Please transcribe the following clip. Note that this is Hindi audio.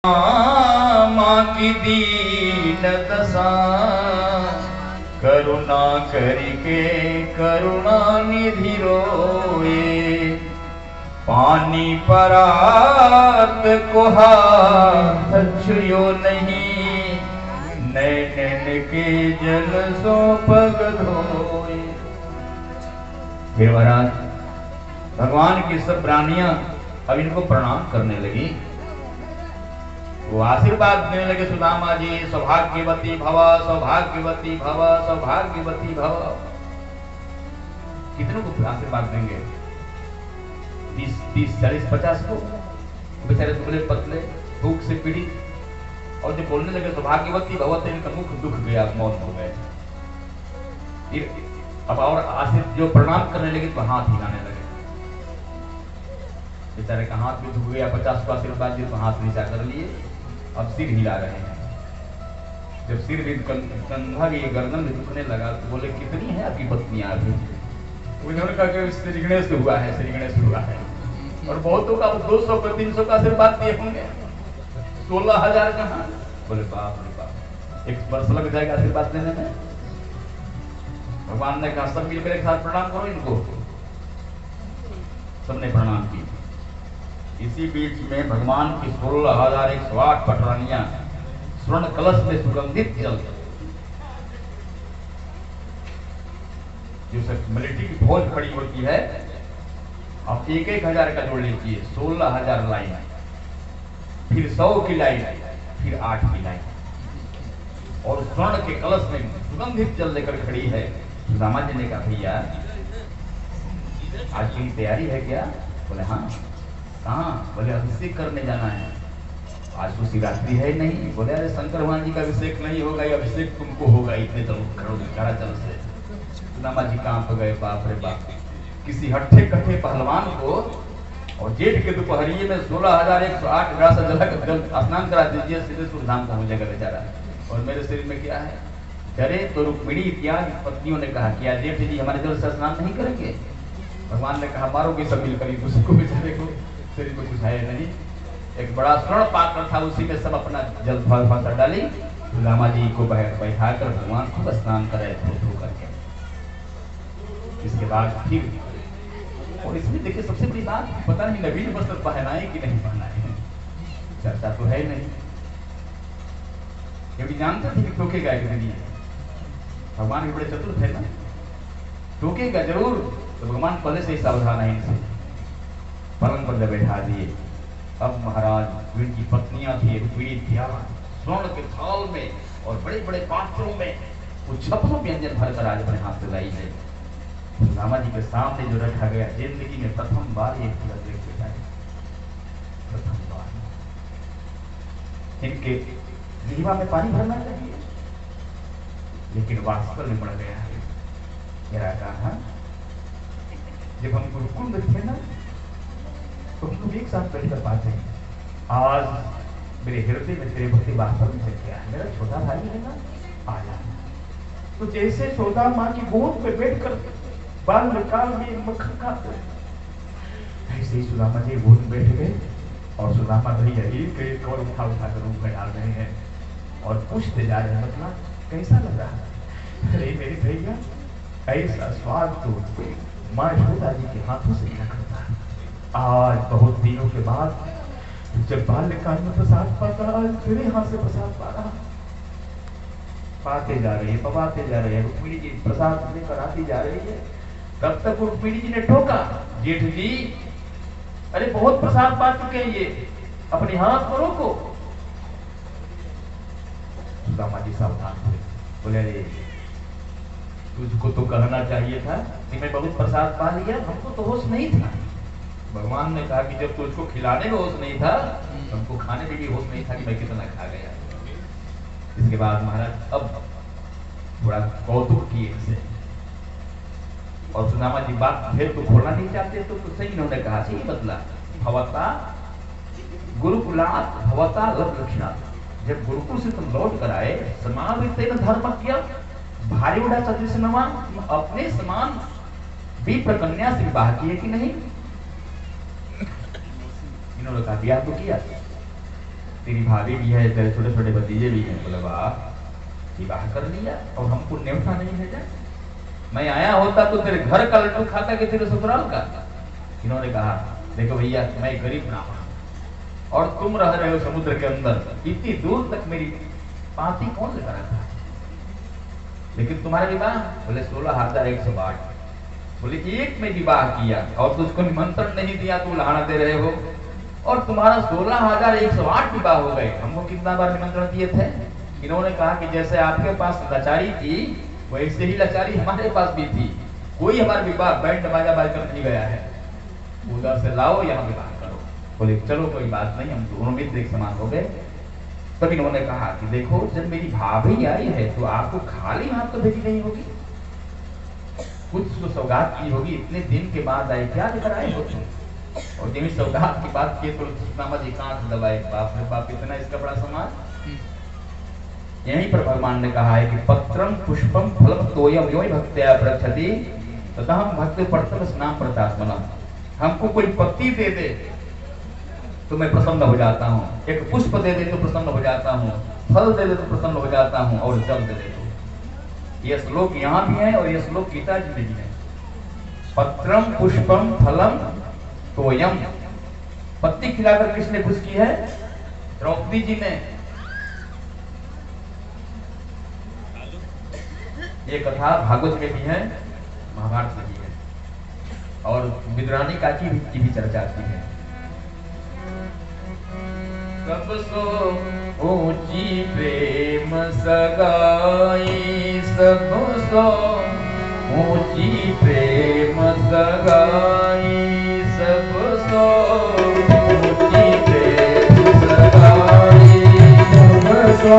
माँ की दीन दशा करुणा करके करुणा निधि रोए। पानी परात को हाथ छुयो नहीं, नैन के जल सो पग धोए। हे महाराज, भगवान की सब प्राणियां अब इनको प्रणाम करने लगी। वो आशीर्वाद देने लगे, सुदामा जी सौभाग्यवती भव, सौभाग्यवती भव, सौभाग्यवती भव। कितनों को आशीर्वाद देंगे? 20, 30, 40, 50 को। बेचारे दुबले पतले भूख से पीड़ित, और जो बोलने लगे सौभाग्यवती भव तो इनका मुख दुख गया, मौत हो गए। अब और आशीर्वाद जो प्रणाम करने लगे तो हाथ हिलाने लगे। बेचारे का हाथ भी दुख गया। 50 को आशीर्वाद दिए तो हाथ नीचा कर लिए, अब सिर हिला रहे हैं। जब सिर भी कंधा भी गर्दन भी दुखने लगा तो बोले कितनी है आपकी पत्नियां? अभी उन्होंने कहा कि श्री गणेश हुआ है, श्री गणेश हुआ है। और बहुतों का 200 का 300 का आशीर्वाद दिए होंगे, 16,000 कहाँ? बोले बाप रे बाप, 1 वर्ष लग जाएगा आशीर्वाद देने में। भगवान ने कहा सब मिलकर एक साथ प्रणाम करो इनको। सबने प्रणाम की। इसी बीच में भगवान की 16,108 पटरानियां स्वर्ण कलश में सुगंधित जल, जो मिलिट्री की फौज खड़ी होती है, अब 1,000 का जोड़ लीजिए, 16,000 लाइन, फिर 100 की लाइन, फिर 8 की लाइन, और स्वर्ण के कलश में सुगंधित जल लेकर खड़ी है। सुदामा जी ने कहा भैया आज की तैयारी है क्या? बोले हाँ। कहाँ? बोले अभिषेक करने जाना है। आज तो शिवरात्रि है नहीं। बोले अरे शंकर भगवान जी का अभिषेक नहीं होगा, ये अभिषेक तुमको होगा, इतने जल से। सुदामा जी कहाँ पे गए? बाप रे बाप, किसी हट्ठे कट्ठे पहलवान को और जेठ के दोपहरिये में 16,108 ग्रास जल स्नान करा दीजिए, सीधे सुरधाम पहुंच जाएगा बेचारा। और मेरे शरीर में क्या है? डरे तो रुक्मिणी इत्यादि पत्नियों ने कहा क्या जेठ जी हमारे जल से स्नान नहीं करेंगे? भगवान ने कहा मारोगे सब मिलकर उसको, बेचारे को शरीर में कुछ है नहीं। एक बड़ा स्वर्ण पात्र था, उसी में सब अपना जल फल डाली। सुदामा जी को बैठा कर भगवान खूब स्नान करे धो करके। इसके बाद फिर, और इसमें देखिए सबसे बड़ी बात, पता नहीं नवीन वस्त्र पहनाए कि नहीं पहनाए, चर्चा तो है नहीं। क्योंकि जानते थे कि टोकेगा एक दिन, भगवान भी बड़े चतुर थे ना, टोकेगा जरूर। तो भगवान पहले से ही सावधान है इनसे, पलंग पर जब बैठा दिए। अब महाराज उनकी पत्नियां थी, रुक्मिणी स्वर्ण के थाल में और बड़े बड़े पात्रों में कुछ 56 व्यंजन भरकर आज अपने हाथ से लाई है। सुदामा जी के सामने जो रखा गया, जिंदगी में प्रथम बार एक फूल देख के जाए, प्रथम बार। इनके जीवा में पानी भरना चाहिए, लेकिन वास्तव में बढ़ गया है। मेरा कहा जब हम गुरुकुल में थे ना, तो हम लोग एक साथ बैठकर बात है। आज मेरे हृदय में तेरे भक्ति वास्तव में क्या है? मेरा छोटा भाई है ना, आजा। तो जैसे छोटा माँ की गोद में बैठकर बाल निकाल में मक्खन खाते, ऐसे ही सुदामा जी गोद में बैठ गए। और सुदामा भैया एक और उठा कर रूप में डाल रहे हैं और पूछते जा रहे हैं, मतलब कैसा लग रहा है? अरे मेरे भैया, ऐसा स्वाद तो माँ यशोदा जी के हाथों से मिला करता। आज बहुत दिनों के बाद जब बाल्यकाल में प्रसाद पाता, आज तेरे हाथ से प्रसाद पा रहा। पाते जा रहे हैं, पवाते जा रहे हैं, रुक्मिणी जी प्रसाद लेकर आती जा रही है। तब तक रुक्मिणी जी ने टोका, जेठ जी अरे बहुत प्रसाद पा चुके हैं ये, अपने हाथ को रोको। सुदामा जी सावधान हुए, बोले अरे तुझको तो कहना चाहिए था कि मैं बहुत प्रसाद पा लिया, हमको तो होश नहीं था। भगवान ने कहा कि जब तुझको खिलाने में होश नहीं था, हमको खाने में भी होश नहीं था कि मैं कितना खा गया। इसके बाद महाराज अब थोड़ा कौतुक किए इनसे, और सुदामा जी बात फिर तो खोलना नहीं चाहते, तो सही इन्होंने कहा सही बदला, भवता गुरुकुलात भवता लव लक्षणा। जब गुरुकुल से तुम लौट कर आए, समावृत्तेन धर्म किया, भारी उड़ा सदृश नवा, अपने समान विप्र कन्या से विवाह किए कि नहीं? इन्होंने कहा दिया तो किया। तेरी भाभी भी है, तेरे छोटे छोटे भतीजे भी हैं। बोले वाह, विवाह कर लिया और हमको न्योता नहीं भेजा। मैं आया होता तो तेरे घर का लड्डू खाता कि तेरे ससुराल का। इन्होंने कहा देखो भैया, मैं गरीब ब्राह्मण हूं और तुम रह रहे हो समुद्र के अंदर, इतनी दूर तक मेरी पाती कौन लेकर आता है? लेकिन तुम्हारा विवाह, बोले 16,108। बोले एक में विवाह किया और तुझको निमंत्रण नहीं दिया, तू लहाना दे रहे हो, और तुम्हारा 16,108 विवाह हो गए। हमको कितना बार निमंत्रण दिए थे? इन्होंने कहा कि जैसे आपके पास लाचारी थी, वैसे ही लाचारी हमारे पास भी थी। कोई हमारा विवाह बैंड बाजा बाजकर नहीं गया है, उधर से लाओ, यहाँ विवाह करो। बोले चलो कोई बात नहीं, हम दोनों मित्र एक समान हो गए। तब इन्होंने कहा कि देखो, जब मेरी भाभी आई है तो आपको खाली हाथ तो भेजी नहीं होगी, कुछ तो सौगात की होगी। इतने दिन के बाद आए, क्या लेकर आए हो तुम? और जब सौगात की बात की तो सुदामा जी कांच दबाए, बाप रे बाप, इतना इसका बड़ा समाज। यहीं पर भगवान ने कहा है कि पत्रम पुष्पम फलम तोयम योय भक्त्या प्रक्षति तथा हम भक्त पड़तम स्नाम प्रतात्मना। हमको कोई पत्ती दे दे तो मैं प्रसन्न हो जाता हूँ, एक पुष्प दे दे तो प्रसन्न हो जाता हूँ, फल दे दे तो प्रसन्न हो जाता हूँ, और जल दे दे तो। ये श्लोक यहाँ भी है और ये श्लोक गीता जी में भी है। पत्रम पुष्पम फलम तोयम, पत्ती खिलाकर किसने खुश की है? द्रौपदी जी ने। ये कथा भागवत में भी है, महाभारत में भी है, और विद्रानी काकी की भी चर्चा आती है। सबसो ऊंची प्रेम सगाई, सबसो ऊंची प्रेम सगाई, सबसो ऊंची प्रेम सगाई, सबसो